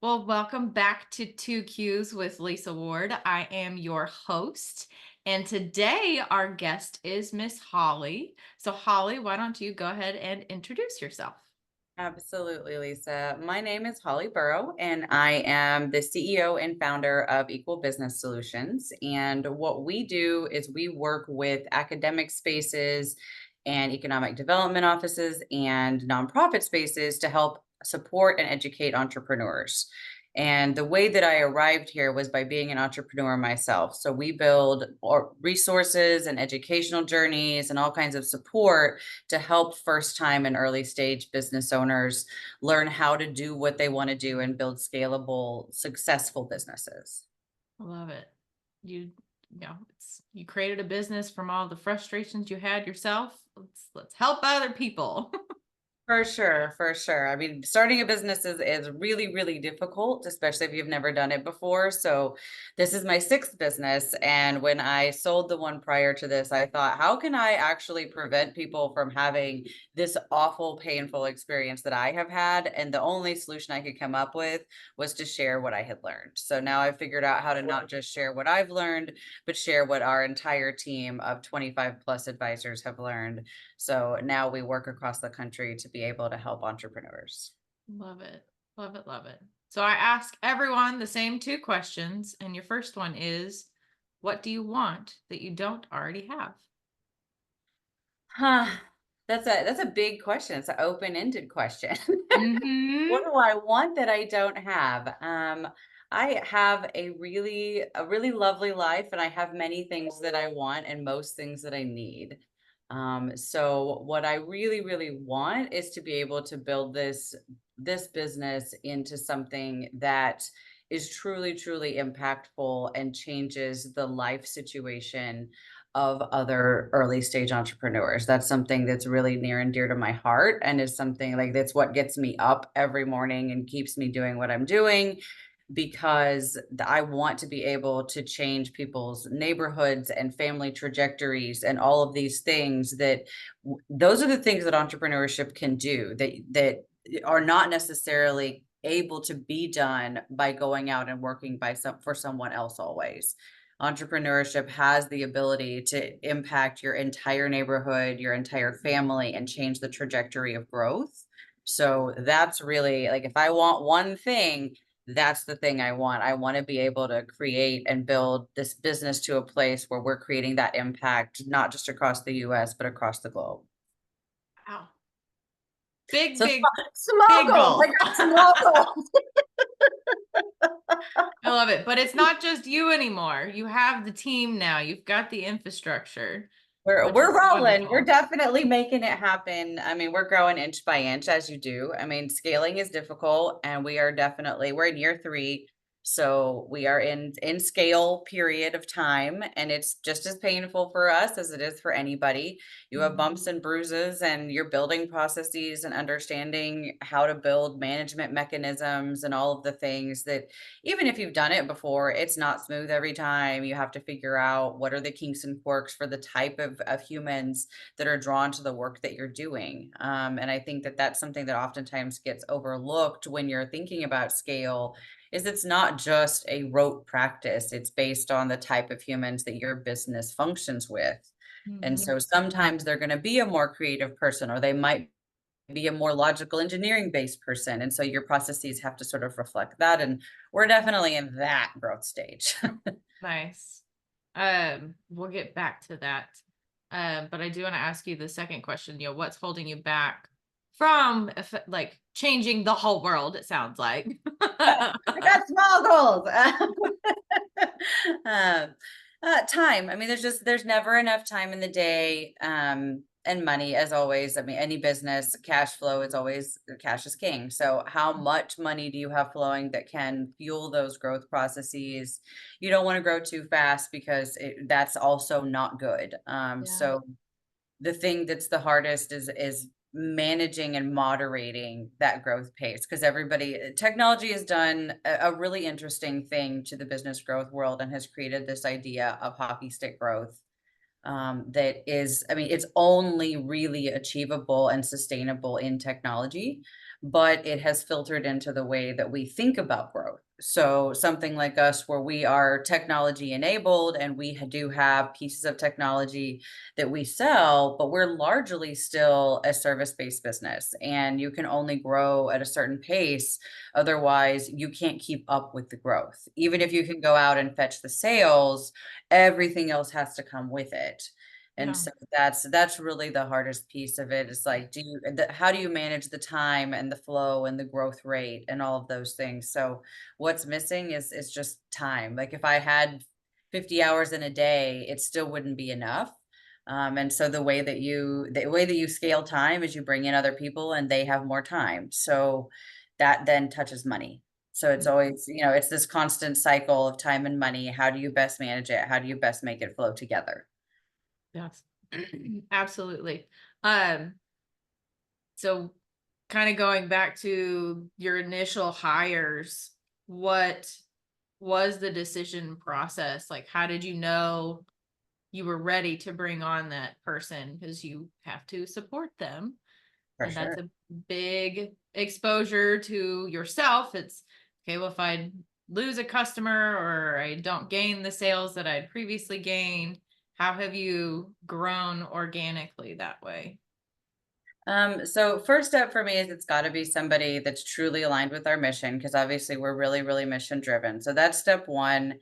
Well, welcome back to Two Qs with Lisa Ward. I am your host, and today our guest is Miss Holly. So, Holly, why don't you go ahead and introduce yourself? Absolutely, Lisa. My name is Holly Burrow, and I am the CEO and founder of equALL Business Solutions. And what we do is we work with academic spaces and economic development offices and nonprofit spaces to help support and educate entrepreneurs. And the way that I arrived here was by being an entrepreneur myself. So we build resources and educational journeys and all kinds of support to help first time and early stage business owners learn how to do what they want to do and build scalable, successful businesses. I love it. You created a business from all the frustrations you had yourself. Let's help other people. For sure, for sure. I mean, starting a business is really, really difficult, especially if you've never done it before. So this is my sixth business. And when I sold the one prior to this, I thought, how can I actually prevent people from having this awful, painful experience that I have had? And the only solution I could come up with was to share what I had learned. So now I've figured out how to not just share what I've learned, but share what our entire team of 25 plus advisors have learned, so now we work across the country to be able to help entrepreneurs. Love it. Love it. Love it. So, I ask everyone the same two questions. And your first one is, what do you want that you don't already have? Huh. That's a big question. It's an open-ended question. What Hmm. do I want that I don't have? I have a really lovely life, and I have many things that I want and most things that I need. So what I really, really want is to be able to build this business into something that is truly, truly impactful and changes the life situation of other early stage entrepreneurs. That's something that's really near and dear to my heart and is something like that's what gets me up every morning and keeps me doing what I'm doing because I want to be able to change people's neighborhoods and family trajectories and all of these things those are the things that entrepreneurship can do that are not necessarily able to be done by going out and working for someone else always. Entrepreneurship has the ability to impact your entire neighborhood, your entire family, and change the trajectory of growth. So that's really like if I want one thing, that's the thing I want. I want to be able to create and build this business to a place where we're creating that impact, not just across the US, but across the globe. Wow. Big, So big, small big goals. I goal. got small goals. I love it. But it's not just you anymore. You have the team now. You've got the infrastructure, We're which we're is rolling. We're wonderful. definitely making it happen. I mean, we're growing inch by inch as you do. I mean, scaling is difficult and we're in year 3. So we are in scale period of time and it's just as painful for us as it is for anybody. You have bumps Mhm. and bruises and you're building processes and understanding how to build management mechanisms and all of the things that even if you've done it before, it's not smooth every time. You have to figure out what are the kinks and quirks for the type of humans that are drawn to the work that you're doing. And I think that that's something that oftentimes gets overlooked when you're thinking about scale is it's not just a rote practice. It's based on the type of humans that your business functions with. And Mhm. so sometimes they're going to be a more creative person or they might be a more logical engineering based person. And so your processes have to sort of reflect that. And we're definitely in that growth stage. Nice. We'll get back to that. But I do want to ask you the second question. What's holding you back from like changing the whole world? It sounds like. I got small goals. um, time. I mean, there's never enough time in the day. And money, as always. I mean, any business, cash flow is always cash is king. So, how much money do you have flowing that can fuel those growth processes? You don't want to grow too fast because that's also not good. Yeah. So the thing that's the hardest is managing and moderating that growth pace because technology has done a really interesting thing to the business growth world and has created this idea of hockey stick growth that is, I mean, it's only really achievable and sustainable in technology. but it has filtered into the way that we think about growth. So something like us, where we are technology enabled and we do have pieces of technology that we sell, but we're largely still a service-based business, and you can only grow at a certain pace. Otherwise, you can't keep up with the growth. Even if you can go out and fetch the sales, everything else has to come with it. And Yeah. so that's really the hardest piece of it. Is like, how do you manage the time and the flow and the growth rate and all of those things? So what's missing is just time. Like if I had 50 hours in a day, it still wouldn't be enough. And so the way that you scale time is you bring in other people and they have more time. So that then touches money. So it's always, it's this constant cycle of time and money. How do you best manage it? How do you best make it flow together? Yes. Absolutely. Um, so kind of going back to your initial hires, what was the decision process? Like, how did you know you were ready to bring on that person? Because you have to support them. For And that's sure. a big exposure to yourself. It's okay, well, if I lose a customer or I don't gain the sales that I'd previously gained, how have you grown organically that way? So first step for me is it's got to be somebody that's truly aligned with our mission, because obviously we're really, really mission driven. So that's step one.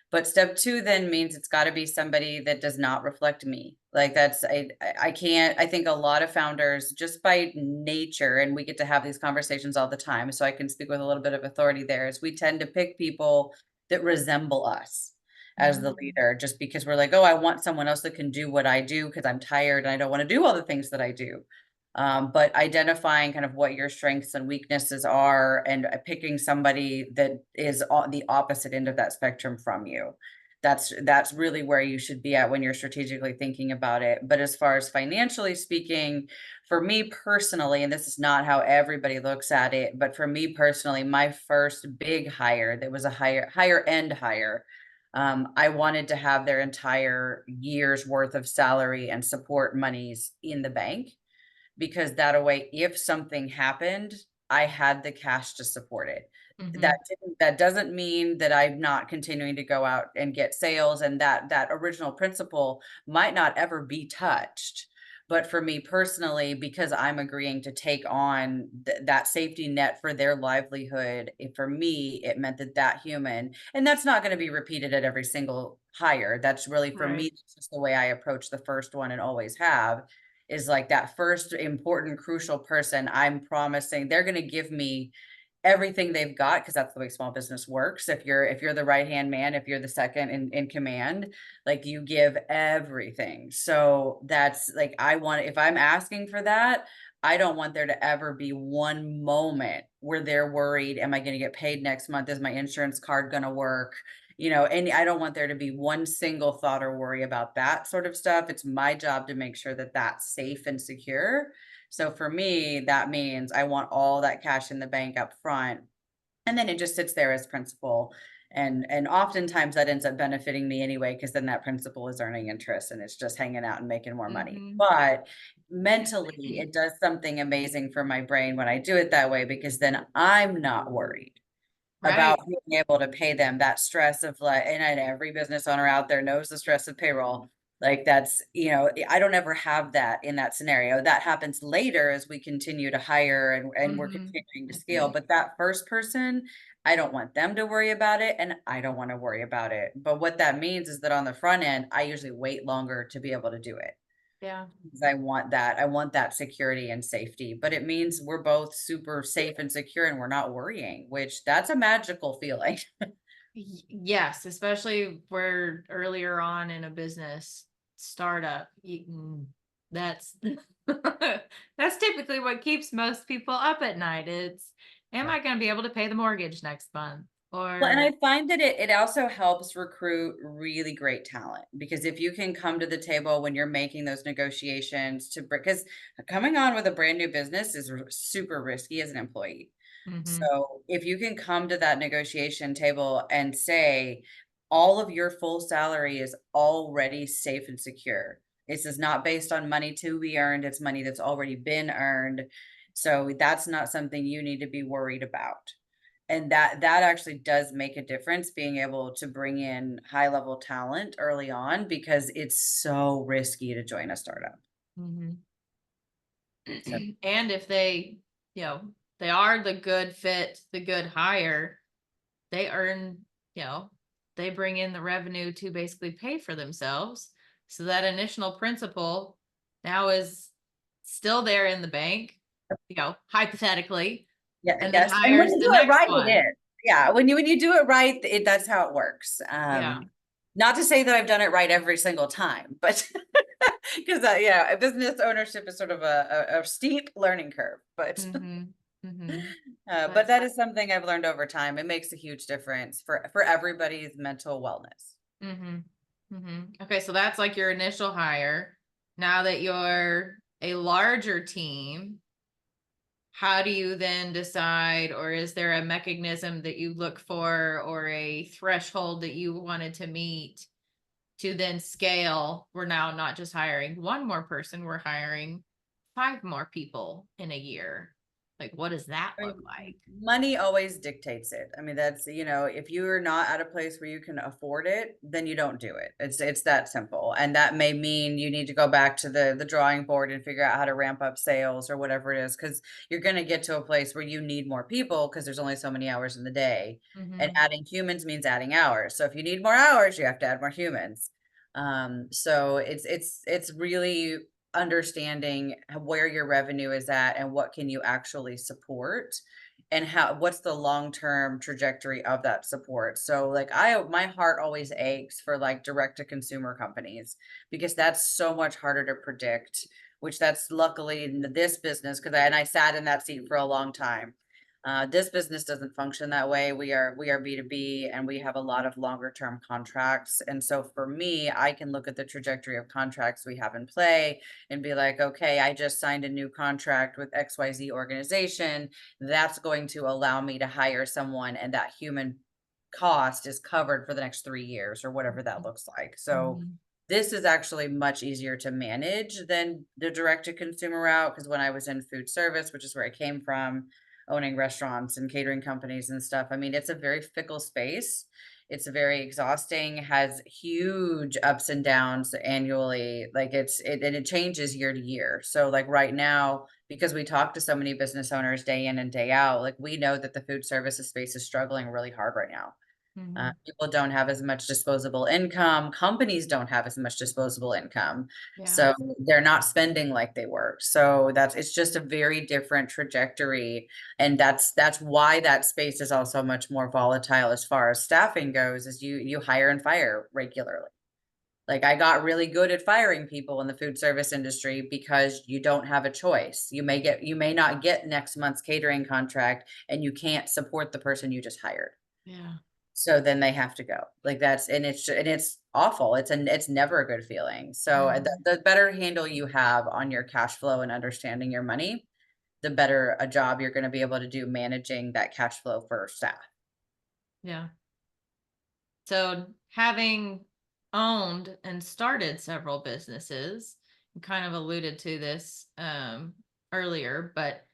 But step two then means it's got to be somebody that does not reflect me. Like I can't, I think a lot of founders just by nature, and we get to have these conversations all the time. So I can speak with a little bit of authority there, is we tend to pick people that resemble us as the Mhm. leader, just because we're like, oh, I want someone else that can do what I do because I'm tired and I don't want to do all the things that I do. But identifying kind of what your strengths and weaknesses are, and picking somebody that is on the opposite end of that spectrum from you. That's really where you should be at when you're strategically thinking about it. But as far as financially speaking, for me personally, and this is not how everybody looks at it, but for me personally, my first big hire that was a higher end hire, I wanted to have their entire year's worth of salary and support monies in the bank, because that way, if something happened, I had the cash to support it. Mhm. That doesn't mean that I'm not continuing to go out and get sales, and that original principle might not ever be touched. But for me personally, because I'm agreeing to take on that safety net for their livelihood, for me, it meant that human, and that's not going to be repeated at every single hire. That's really, for me, Right. that's just the way I approach the first one and always have, is like that first important crucial person. I'm promising they're going to give me everything they've got, because that's the way small business works. If you're the right hand man, if you're the second in command, like you give everything. So that's like, if I'm asking for that, I don't want there to ever be one moment where they're worried, am I going to get paid next month, is my insurance card going to work, and I don't want there to be one single thought or worry about that sort of stuff. It's my job to make sure that that's safe and secure. So for me, that means I want all that cash in the bank up front, and then it just sits there as principal. And oftentimes that ends up benefiting me anyway, because then that principal is earning interest and it's just hanging out and making more money. Mhm. But mentally, it does something amazing for my brain when I do it that way, because then I'm not worried about Right. being able to pay them. That stress of like, and every business owner out there knows the stress of payroll. Like that's, I don't ever have that in that scenario. That happens later as we continue to hire and we're Mhm. continuing to scale. But that first person, I don't want them to worry about it, and I don't want to worry about it. But what that means is that on the front end, I usually wait longer to be able to do it, Yeah. because I want that security and safety. But it means we're both super safe and secure and we're not worrying, which that's a magical feeling. Yes, especially if we're earlier on in a business startup. That's that's typically what keeps most people up at night. It's, am I going to be able to pay the mortgage next month? Well, and Or I find that it also helps recruit really great talent, because if you can come to the table when you're making those negotiations because coming on with a brand new business is super risky as an employee. Mhm. So if you can come to that negotiation table and say, all of your full salary is already safe and secure. This is not based on money to be earned. It's money that's already been earned. So that's not something you need to be worried about. And that actually does make a difference, being able to bring in high level talent early on, because it's so risky to join a startup. Mhm. So And if they, you know, they are the good fit, the good hire, they earn, you know, they bring in the revenue to basically pay for themselves. So that initial principal now is still there in the bank, hypothetically, yeah, and then yes. And when hires you the do it next right, it one. is. Yeah, when you do it right, that's how it works. Yeah. Not to say that I've done it right every single time, but because yeah, business ownership is sort of a steep learning curve, but Mm-hmm. Mm-hmm. but But that is something I've learned over time. It makes a huge difference for everybody's mental wellness. mm-hmm. Mm-hmm. Okay, so that's like your initial hire. Now that you're a larger team, how do you then decide, or is there a mechanism that you look for or a threshold that you wanted to meet to then scale? We're now not just hiring one more person, we're hiring 5 more people in a year. Like, what does that I look mean, like? money always dictates it. I mean, that's, if you're not at a place where you can afford it, then you don't do it. It's that simple. And that may mean you need to go back to the drawing board and figure out how to ramp up sales or whatever it is, because you're going to get to a place where you need more people because there's only so many hours in the day. And Mm-hmm. adding humans means adding hours. So if you need more hours, you have to add more humans. So it's really understanding where your revenue is at and what can you actually support, and what's the long-term trajectory of that support. So like my heart always aches for like direct to consumer companies, because that's so much harder to predict, which that's luckily in this business, because I sat in that seat for a long time. This business doesn't function that way. We are B2B, and we have a lot of longer term contracts. And so for me, I can look at the trajectory of contracts we have in play and be like, okay, I just signed a new contract with XYZ organization. That's going to allow me to hire someone, and that human cost is covered for the next 3 years or whatever that looks like. So Mm-hmm. this is actually much easier to manage than the direct to consumer route, because when I was in food service, which is where I came from, owning restaurants and catering companies and stuff, I mean, it's a very fickle space. It's very exhausting, has huge ups and downs annually. Like and it changes year to year. So like right now, because we talk to so many business owners day in and day out, like we know that the food services space is struggling really hard right now. Mm-hmm. People don't have as much disposable income. Companies don't have as much disposable income. Yeah. So they're not spending like they were. So it's just a very different trajectory. And that's why that space is also much more volatile as far as staffing goes, is you hire and fire regularly. Like I got really good at firing people in the food service industry because you don't have a choice. You may not get next month's catering contract, and you can't support the person you just hired. Yeah. So then they have to go. Like it's awful. It's never a good feeling. So Mm-hmm. the better handle you have on your cash flow and understanding your money, the better a job you're going to be able to do managing that cash flow for staff. Yeah. So, having owned and started several businesses, you kind of alluded to this earlier, but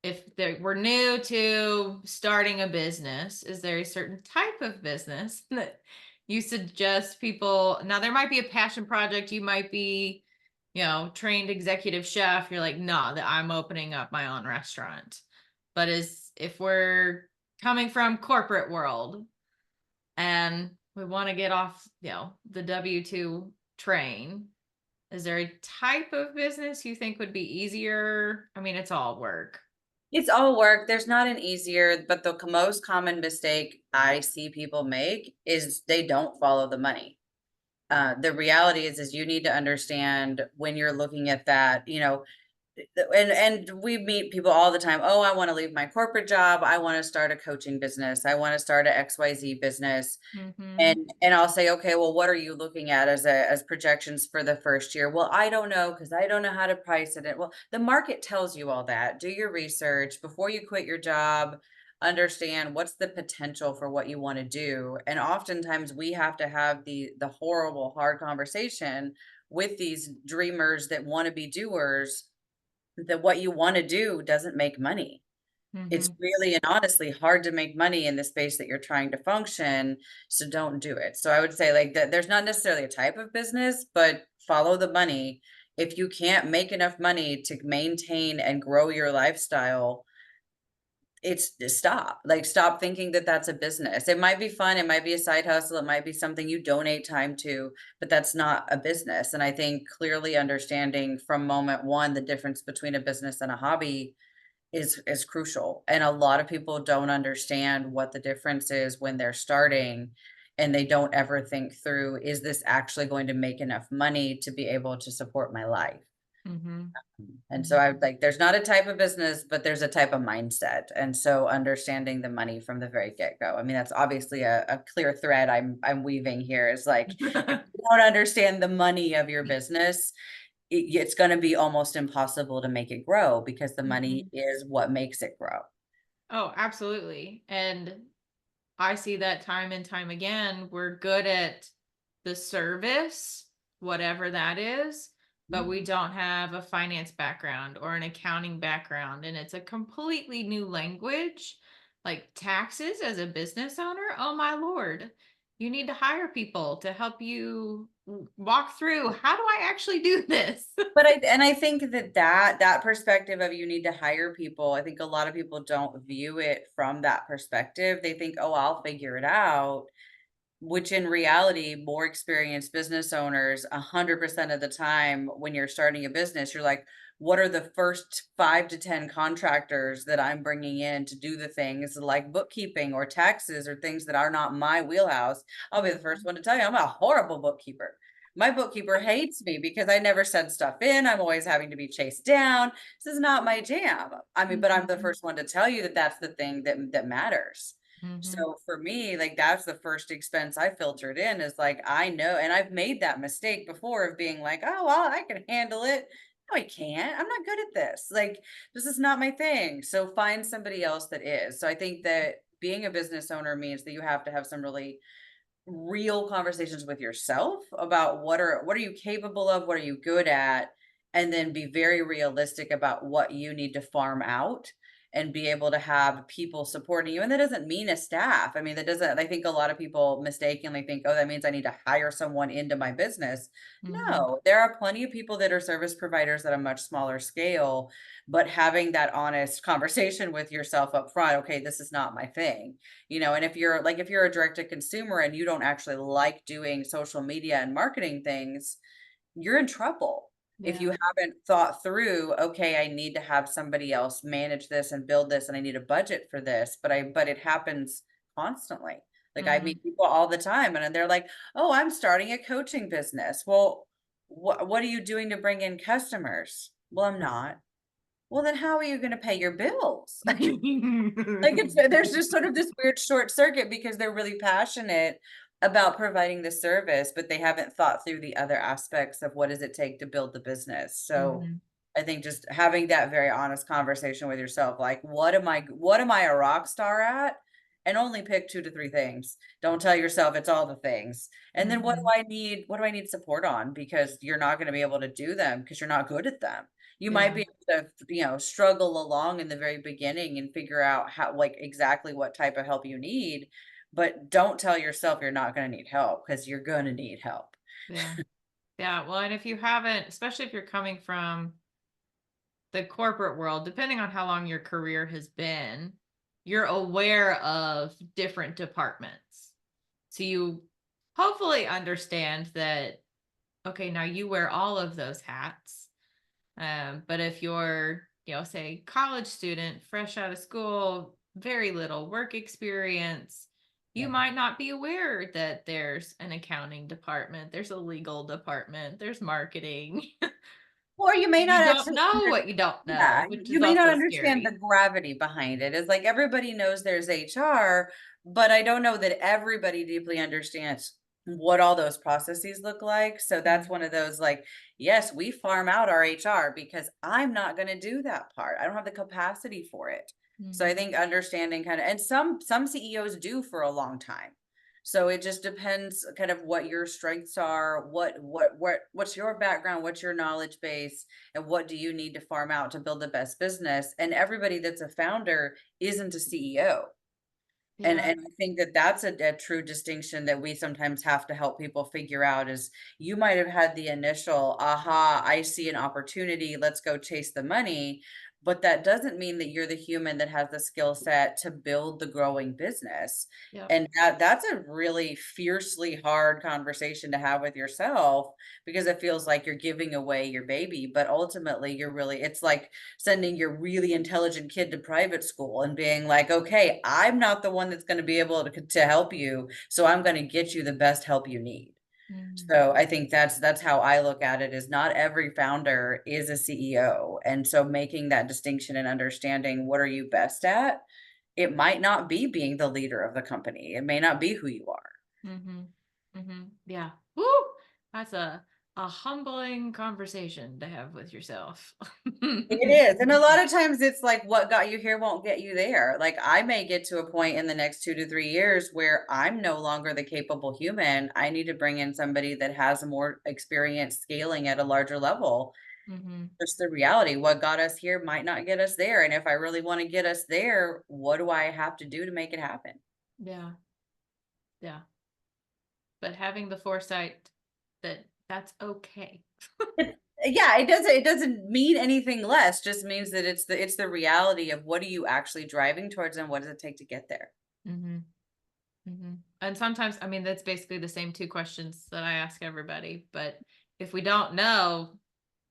if we're new to starting a business, is there a certain type of business that you suggest people? Now, there might be a passion project. You might be, trained executive chef. You're like, no, that I'm opening up my own restaurant. But if we're coming from corporate world and we want to get off, the W-2 train, is there a type of business you think would be easier? I mean, it's all work. It's all work. There's not an easier, but the most common mistake I see people make is they don't follow the money. The reality is you need to understand when you're looking at that, and we meet people all the time. Oh, I want to leave my corporate job. I want to start a coaching business. I want to start a XYZ business. Mm-hmm. And I'll say, okay, well, what are you looking at as projections for the first year? Well, I don't know, because I don't know how to price it. Well, the market tells you all that. Do your research before you quit your job. Understand what's the potential for what you want to do. And oftentimes we have to have the horrible hard conversation with these dreamers that want to be doers, that what you want to do doesn't make money. It's Mhm. really and honestly hard to make money in the space that you're trying to function, so don't do it. So I would say like that there's not necessarily a type of business, but follow the money. If you can't make enough money to maintain and grow your lifestyle, it's stop. Like stop thinking that that's a business. It might be fun, it might be a side hustle, it might be something you donate time to, but that's not a business. And I think clearly understanding from moment one the difference between a business and a hobby is crucial. And a lot of people don't understand what the difference is when they're starting, and they don't ever think through, is this actually going to make enough money to be able to support my life? Mhm. And so Mhm. I like there's not a type of business, but there's a type of mindset. And so understanding the money from the very get-go. I mean, that's obviously a clear thread I'm weaving here is like if you don't understand the money of your business, it's going to be almost impossible to make it grow because the money Mhm. is what makes it grow. Oh, absolutely. And I see that time and time again. We're good at the service, whatever that is, but we Mhm. don't have a finance background or an accounting background. And it's a completely new language. Like taxes as a business owner, oh my Lord. You need to hire people to help you walk through how do I actually do this? But I think that perspective of you need to hire people, I think a lot of people don't view it from that perspective. They think, "Oh, I'll figure it out." Which in reality, more experienced business owners, 100% of the time when you're starting a business, you're like, what are the first 5 to 10 contractors that I'm bringing in to do the things like bookkeeping or taxes or things that are not my wheelhouse? I'll be the first one to tell you, I'm a horrible bookkeeper. My bookkeeper hates me because I never send stuff in. I'm always having to be chased down. This is not my jam. I mean, but I'm the Mhm. first one to tell you that that's the thing that matters. Mhm. So for me, like that's the first expense I filtered in is like I know, and I've made that mistake before of being like, oh well, I can handle it. No, I can't. I'm not good at this. Like this is not my thing. So find somebody else that is. So I think that being a business owner means that you have to have some really real conversations with yourself about what are you capable of, what are you good at, and then be very realistic about what you need to farm out and be able to have people supporting you. And that doesn't mean a staff. I mean, that doesn't, I think a lot of people mistakenly think, oh, that means I need to hire someone into my business. Mhm. No, there are plenty of people that are service providers at a much smaller scale, but having that honest conversation with yourself up front, okay, this is not my thing, and if you're a direct to consumer and you don't actually like doing social media and marketing things, you're in trouble. If you Yeah. haven't thought through, okay, I need to have somebody else manage this and build this and I need a budget for this, but it happens constantly. Like I Mhm. meet people all the time and they're like, "Oh, I'm starting a coaching business." Well, what are you doing to bring in customers? Well, I'm not. Well, then how are you going to pay your bills? Like, it's there's just sort of this weird short circuit because they're really passionate about providing the service, but they haven't thought through the other aspects of what does it take to build the business. So, Mhm. I think just having that very honest conversation with yourself, like, what am I a rock star at? And only pick 2 to 3 things. Don't tell yourself it's all the things. And then Mhm. what do I need support on? Because you're not gonna be able to do them because you're not good at them. You might Yeah. be able to, struggle along in the very beginning and figure out how like, exactly what type of help you need, but don't tell yourself you're not gonna need help because 'cause you're gonna need help. Yeah. Yeah. Well, and if you haven't, especially if you're coming from the corporate world, depending on how long your career has been, you're aware of different departments. So you hopefully understand that, okay, now you wear all of those hats. But if you're, say college student, fresh out of school, very little work experience, you Yeah. might not be aware that there's an accounting department, there's a legal department, there's marketing. Or you may not You don't actually know what you don't know, yeah, which you is may not also understand the scary. gravity behind it. It's like everybody knows there's HR, but I don't know that everybody deeply understands what all those processes look like. So that's Mm, one of those like, yes, we farm out our HR because I'm not going to do that part. I don't have the capacity for it. So I mhm, think understanding kind of and some CEOs do for a long time. So it just depends kind of what your strengths are, what's your background, what's your knowledge base, and what do you need to farm out to build the best business. And everybody that's a founder isn't a CEO. Yeah. And I think that that's a true distinction that we sometimes have to help people figure out is you might have had the initial, aha, I see an opportunity, let's go chase the money. But that doesn't mean that you're the human that has the skill set to build the growing business. Yep. And that's a really fiercely hard conversation to have with yourself because it feels like you're giving away your baby. But ultimately, you're really, it's like sending your really intelligent kid to private school and being like, okay, I'm not the one that's going to be able to help you. So I'm going to get you the best help you need. Mm, So I think that's how I look at it is not every founder is a CEO. And so making that distinction and understanding what are you best at, it might not be being the leader of the company. It may not be who you are. mm-hmm. Mm-hmm. Yeah. Woo! That's a humbling conversation to have with yourself. It is. And a lot of times it's like what got you here won't get you there. Like I may get to a point in the next 2 to 3 years where I'm no longer the capable human. I need to bring in somebody that has a more experience scaling at a larger level. Mm-hmm. Just the reality. What got us here might not get us there. And if I really want to get us there, what do I have to do to make it happen? Yeah. Yeah. But having the foresight that that's okay. Yeah, it doesn't mean anything less, just means that it's the reality of what are you actually driving towards and what does it take to get there? Mm-hmm. Mm-hmm. And sometimes, I mean, that's basically the same two questions that I ask everybody. But if we don't know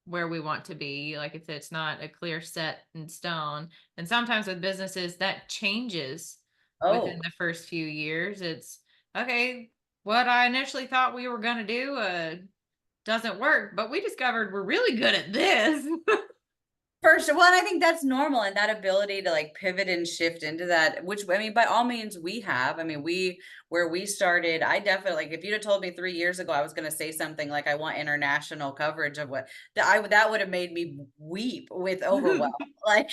where we want to be, like if it's not a clear set in stone, and sometimes with businesses that changes within Oh, the first few years, it's okay. What I initially thought we were going to do doesn't work, but we discovered we're really good at this. for sure. Well, and I think that's normal, and that ability to like pivot and shift into that, which I mean, by all means, we have. I mean, where we started, I definitely like if you'd have told me 3 years ago I was going to say something like I want international coverage of what that would have made me weep with overwhelm. Like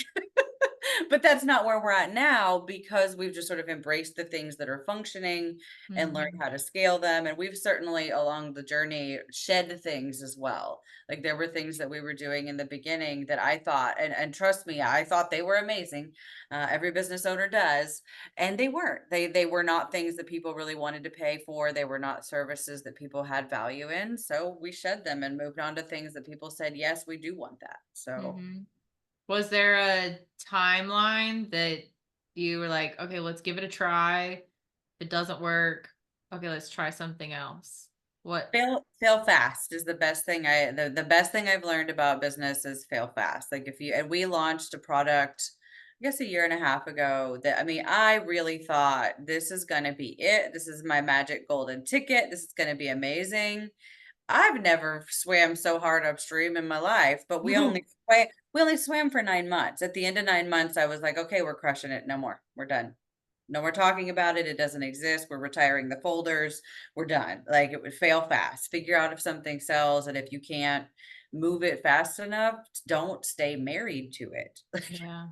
but that's not where we're at now because we've just sort of embraced the things that are functioning and learned Hmm. how to scale them. And we've certainly along the journey shed things as well. Like there were things that we were doing in the beginning that I thought, and trust me, I thought they were amazing. Every business owner does, and they weren't. They were not things that people really wanted to pay for. They were not services that people had value in. So we shed them and moved on to things that people said, yes, we do want that. So Hmm. Was there a timeline that you were like, okay, let's give it a try? If it doesn't work, okay, let's try something else. What? fail fast is the best thing the best thing I've learned about business is fail fast. Like if you and we launched a product, I guess a year and a half ago that I mean, I really thought this is gonna be it. This is my magic golden ticket. This is gonna be amazing. I've never swam so hard upstream in my life, but we only swam for 9 months. At the end of 9 months, I was like, okay, we're crushing it. No more. We're done. No more talking about it. It doesn't exist. We're retiring the folders. We're done. Like it would fail fast. Figure out if something sells, and if you can't move it fast enough, don't stay married to it. Yeah.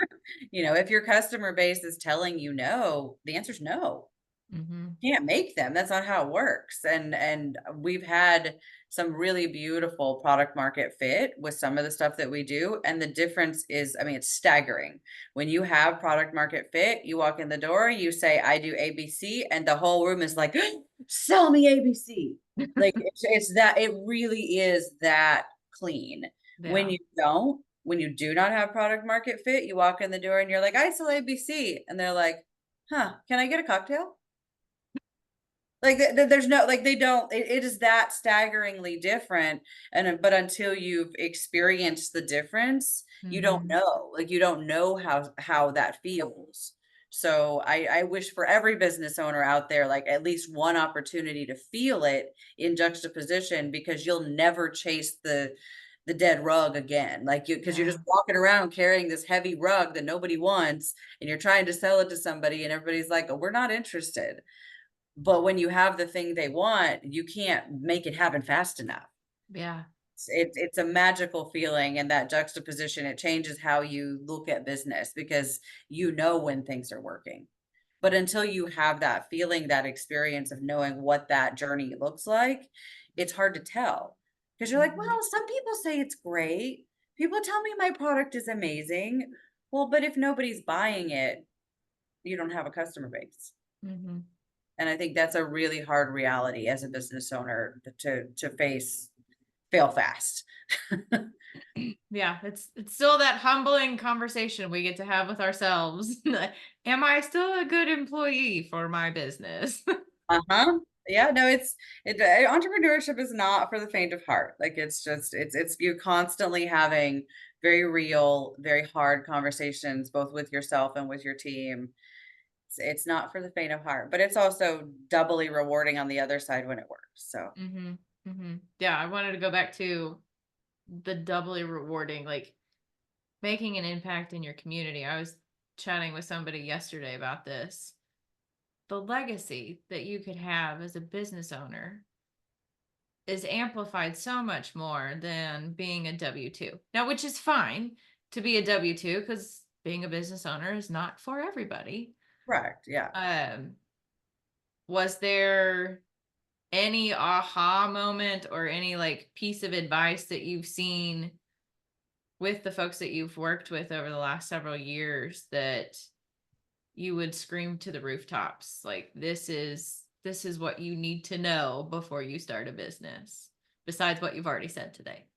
If your customer base is telling you no, the answer is no. Hmm. Can't make them. That's not how it works. And we've had some really beautiful product market fit with some of the stuff that we do. And the difference is, I mean, it's staggering. When you have product market fit, you walk in the door, you say, I do ABC, and the whole room is like, sell me ABC. Like it's that it really is that clean. Yeah. When you do not have product market fit, you walk in the door and you're like, I sell ABC. And they're like, huh, can I get a cocktail? Like, there's no like, they don't it is that staggeringly different, but until you've experienced the difference, you don't Hmm. know. Like, you don't know how that feels. So, I wish for every business owner out there, like, at least one opportunity to feel it in juxtaposition because you'll never chase the dead rug again. Like, because 'cause you're Yeah. just walking around carrying this heavy rug that nobody wants, and you're trying to sell it to somebody, and everybody's like, "Oh, we're not interested." But when you have the thing they want, you can't make it happen fast enough. Yeah. It's a magical feeling, and that juxtaposition, it changes how you look at business because you know when things are working. But until you have that feeling, that experience of knowing what that journey looks like, it's hard to tell. Because you're like, Mhm. well, some people say it's great. People tell me my product is amazing. Well, but if nobody's buying it, you don't have a customer base. Mhm. And I think that's a really hard reality as a business owner to face, fail fast. Yeah, it's still that humbling conversation we get to have with ourselves. Like, am I still a good employee for my business? Uh-huh. Yeah, no, entrepreneurship is not for the faint of heart. Like it's just it's you constantly having very real, very hard conversations both with yourself and with your team. It's not for the faint of heart, but it's also doubly rewarding on the other side when it works. So, Mhm. Mhm. Yeah, I wanted to go back to the doubly rewarding, like making an impact in your community. I was chatting with somebody yesterday about this. The legacy that you could have as a business owner is amplified so much more than being a W 2. Now, which is fine to be a W 2 because being a business owner is not for everybody. correct. Yeah. Um, was there any aha moment or any like piece of advice that you've seen with the folks that you've worked with over the last several years that you would scream to the rooftops like this is what you need to know before you start a business besides what you've already said today?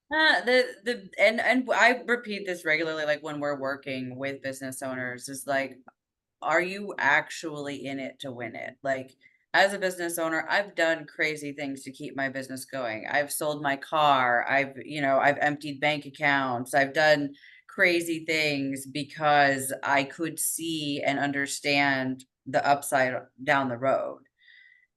The and I repeat this regularly, like when we're working with business owners, is like, are you actually in it to win it? Like, as a business owner, I've done crazy things to keep my business going. I've sold my car. I've emptied bank accounts. I've done crazy things because I could see and understand the upside down the road.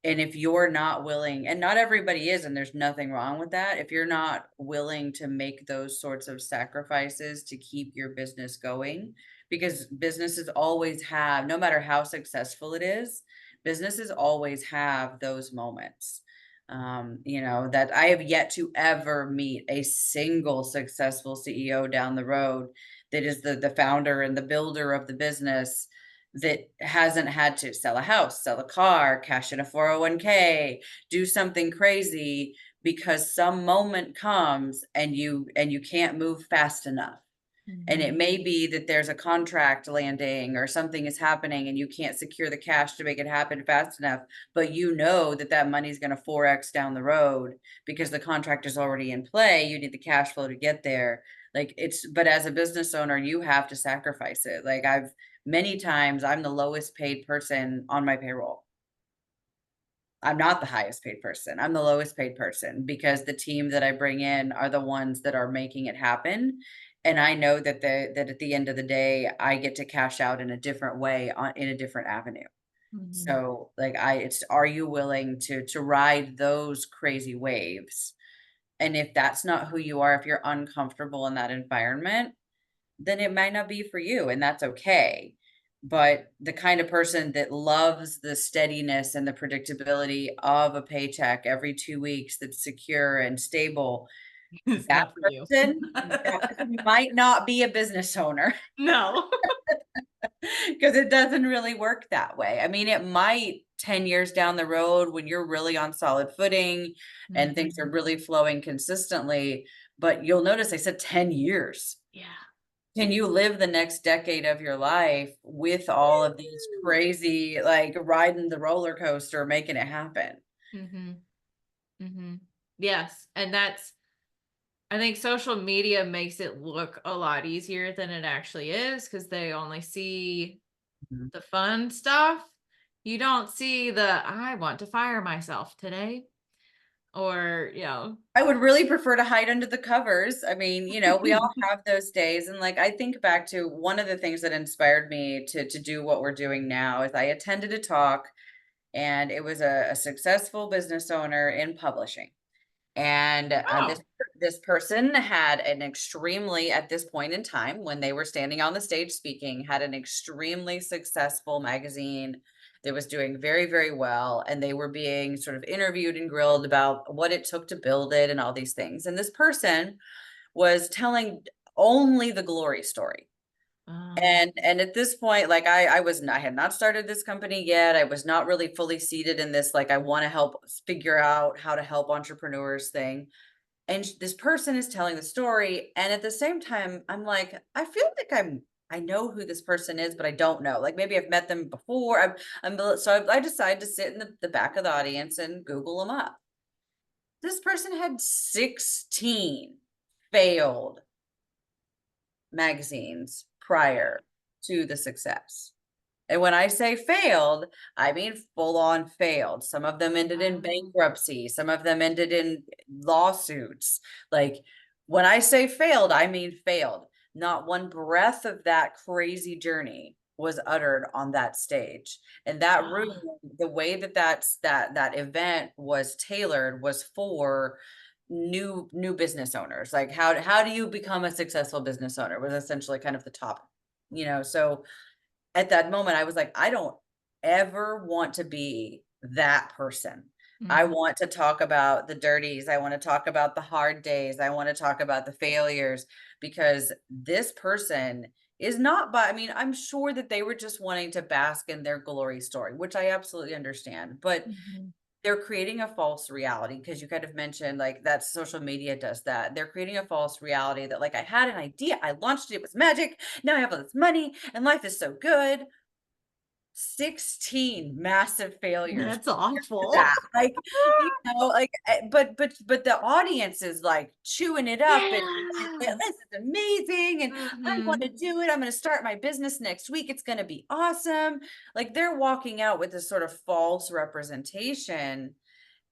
And if you're not willing, and not everybody is, and there's nothing wrong with that, if you're not willing to make those sorts of sacrifices to keep your business going, because businesses always have, no matter how successful it is, businesses always have those moments. That I have yet to ever meet a single successful CEO down the road that is the founder and the builder of the business that hasn't had to sell a house, sell a car, cash in a 401k, do something crazy because some moment comes and you can't move fast enough. And it Mhm. may be that there's a contract landing or something is happening and you can't secure the cash to make it happen fast enough, but you know that that money's going to 4x down the road because the contract is already in play. You need the cash flow to get there. But as a business owner, you have to sacrifice it. Like many times I'm the lowest paid person on my payroll. I'm not the highest paid person. I'm the lowest paid person because the team that I bring in are the ones that are making it happen. And I know that at the end of the day, I get to cash out in a different way in a different avenue. Mhm. So it's, are you willing to ride those crazy waves? And if that's not who you are, if you're uncomfortable in that environment, then it might not be for you, and that's okay. But the kind of person that loves the steadiness and the predictability of a paycheck every 2 weeks that's secure and stable, It's that not for you. person might not be a business owner No. because it doesn't really work that way. I mean, it might 10 years down the road when you're really on solid footing and things are Mhm. really flowing consistently, but you'll notice I said 10 years. Yeah. Can you live the next decade of your life with all of these crazy, like riding the roller coaster, making it happen? Mhm. Mhm. Yes, and that's I think social media makes it look a lot easier than it actually is because they only see Mhm. the fun stuff. You don't see the I want to fire myself today or, I would really prefer to hide under the covers. I mean, we all have those days. And like I think back to one of the things that inspired me to do what we're doing now is I attended a talk and it was a successful business owner in publishing. And Oh. this person had an extremely, at this point in time, when they were standing on the stage speaking, had an extremely successful magazine that was doing very, very well. And they were being sort of interviewed and grilled about what it took to build it and all these things. And this person was telling only the glory story, Oh. And at this point, like I had not started this company yet. I was not really fully seated in this, like I want to help figure out how to help entrepreneurs thing. And this person is telling the story, and at the same time, I'm like, I feel like I know who this person is, but I don't know. Like maybe I've met them before. I decided to sit in the back of the audience and Google them up. This person had 16 failed magazines prior to the success. And when I say failed, I mean full on failed. Some of them ended in Wow. bankruptcy, some of them ended in lawsuits. Like when I say failed, I mean failed. Not one breath of that crazy journey was uttered on that stage. And that room, Ah. the way that event was tailored was for new business owners. Like how do you become a successful business owner was essentially kind of the top, so at that moment, I was like, I don't ever want to be that person. I Mhm. want to talk about the dirties. I want to talk about the hard days. I want to talk about the failures because this person is not by, I mean, I'm sure that they were just wanting to bask in their glory story, which I absolutely understand. But Mhm. they're creating a false reality because you kind of mentioned like that social media does that. They're creating a false reality that like I had an idea, I launched it, it was magic. Now I have all this money and life is so good. 16 massive failures That's prior to awful. that. Like, but the audience is like chewing it up and Yeah. this is amazing and I want to Mhm. do it. I'm going to start my business next week. It's going to be awesome. Like they're walking out with this sort of false representation.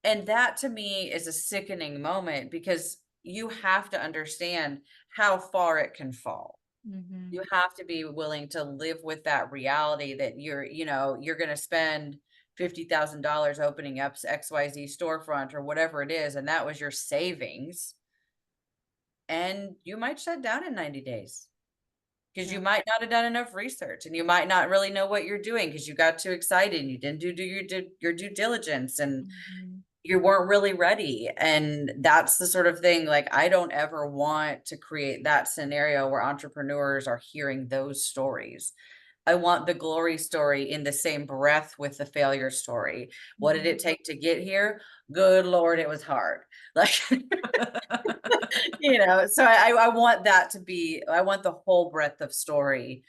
And that to me is a sickening moment because you have to understand how far it can fall. Mhm. You have to be willing to live with that reality that you're going to spend $50,000 opening up XYZ storefront or whatever it is, and that was your savings. And you might shut down in 90 days because you Yep. might not have done enough research and you might not really know what you're doing because you got too excited and you didn't do your due diligence and Mhm. you weren't really ready. And that's the sort of thing, like, I don't ever want to create that scenario where entrepreneurs are hearing those stories. I want the glory story in the same breath with the failure story. What did Mhm. it take to get here? Good Lord, it was hard. Like, so I want that to be, I want the whole breadth of story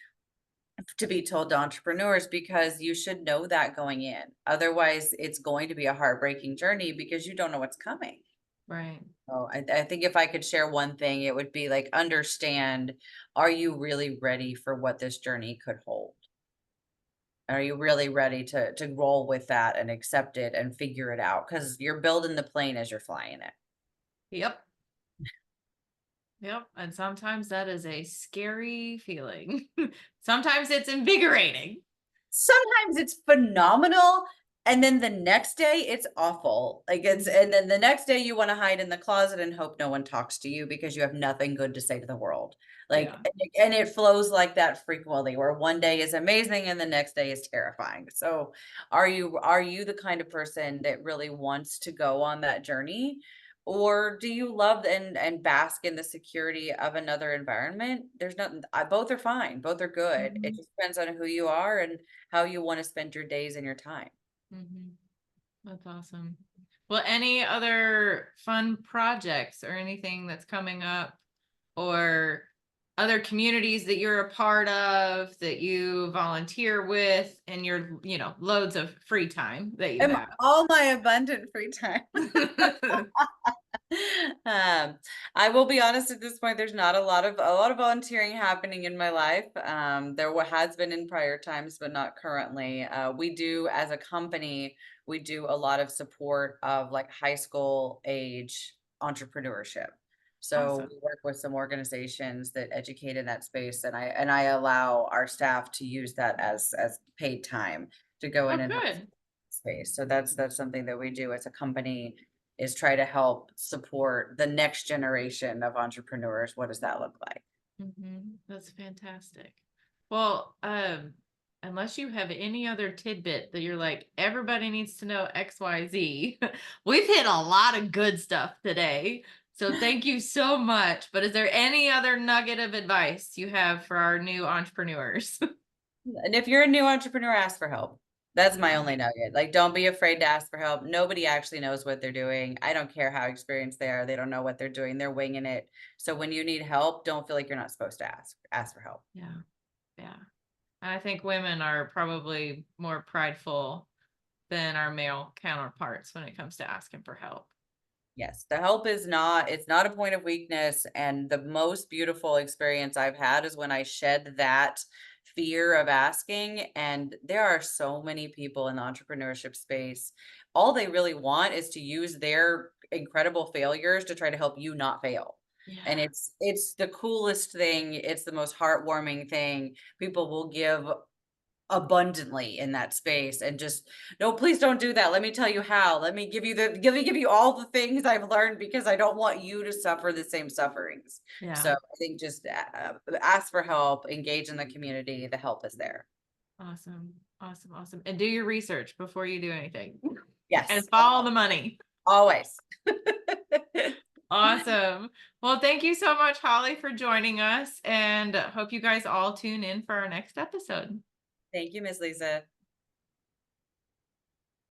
to be told to entrepreneurs because you should know that going in. Otherwise, it's going to be a heartbreaking journey because you don't know what's coming. Right. Oh, I think if I could share one thing, it would be like, understand, are you really ready for what this journey could hold? Are you really ready to roll with that and accept it and figure it out? Because you're building the plane as you're flying it. Yep. Yep. And sometimes that is a scary feeling. Sometimes it's invigorating. Sometimes it's phenomenal, and then the next day it's awful. Like it's Mhm. and then the next day you wanna hide in the closet and hope no one talks to you because you have nothing good to say to the world. Like, Yeah. and it flows like that frequently, where one day is amazing and the next day is terrifying. So, are you the kind of person that really wants to go on that journey? Or do you love and bask in the security of another environment? There's nothing both are fine, both are good. It Mhm. just depends on who you are and how you wanna spend your days and your time. Mhm. That's awesome. Well, any other fun projects or anything that's coming up or other communities that you're a part of that you volunteer with in your, loads of free time that you And have? all my abundant free time. Um, I will be honest at this point, there's not a lot of volunteering happening in my life. Has been in prior times, but not currently. We do as a company, we do a lot of support of like high school age entrepreneurship. So Awesome. we work with some organizations that educate in that space, and I allow our staff to use that as paid time to go in Oh, and help good. space. So that's something that we do as a company is try to help support the next generation of entrepreneurs. What does that look like? That's fantastic. Well, unless you have any other tidbit that you're like, everybody needs to know XYZ, we've hit a lot of good stuff today. So thank you so much. But is there any other nugget of advice you have for our new entrepreneurs? And if you're a new entrepreneur, ask for help. That's my Yeah. only nugget. Like, don't be afraid to ask for help. Nobody actually knows what they're doing. I don't care how experienced they are. They don't know what they're doing. They're winging it. So when you need help, don't feel like you're not supposed to ask. Ask for help. Yeah. Yeah. And I think women are probably more prideful than our male counterparts when it comes to asking for help. Yes, the help is not, it's not a point of weakness. And the most beautiful experience I've had is when I shed that fear of asking. And there are so many people in the entrepreneurship space. All they really want is to use their incredible failures to try to help you not fail. And Yeah. it's the coolest thing. It's the most heartwarming thing. People will give abundantly in that space and just, no, please don't do that, let me tell you how, let me give you all the things I've learned because I don't want you to suffer the same sufferings. So Yeah. I think just ask for help, engage in the community, the help is there. Awesome. Awesome. Awesome. And do your research before you do anything and Yes, follow the money. always. Awesome. Well, thank you so much, Holly, for joining us, and hope you guys all tune in for our next episode. Thank you, Miss Lisa.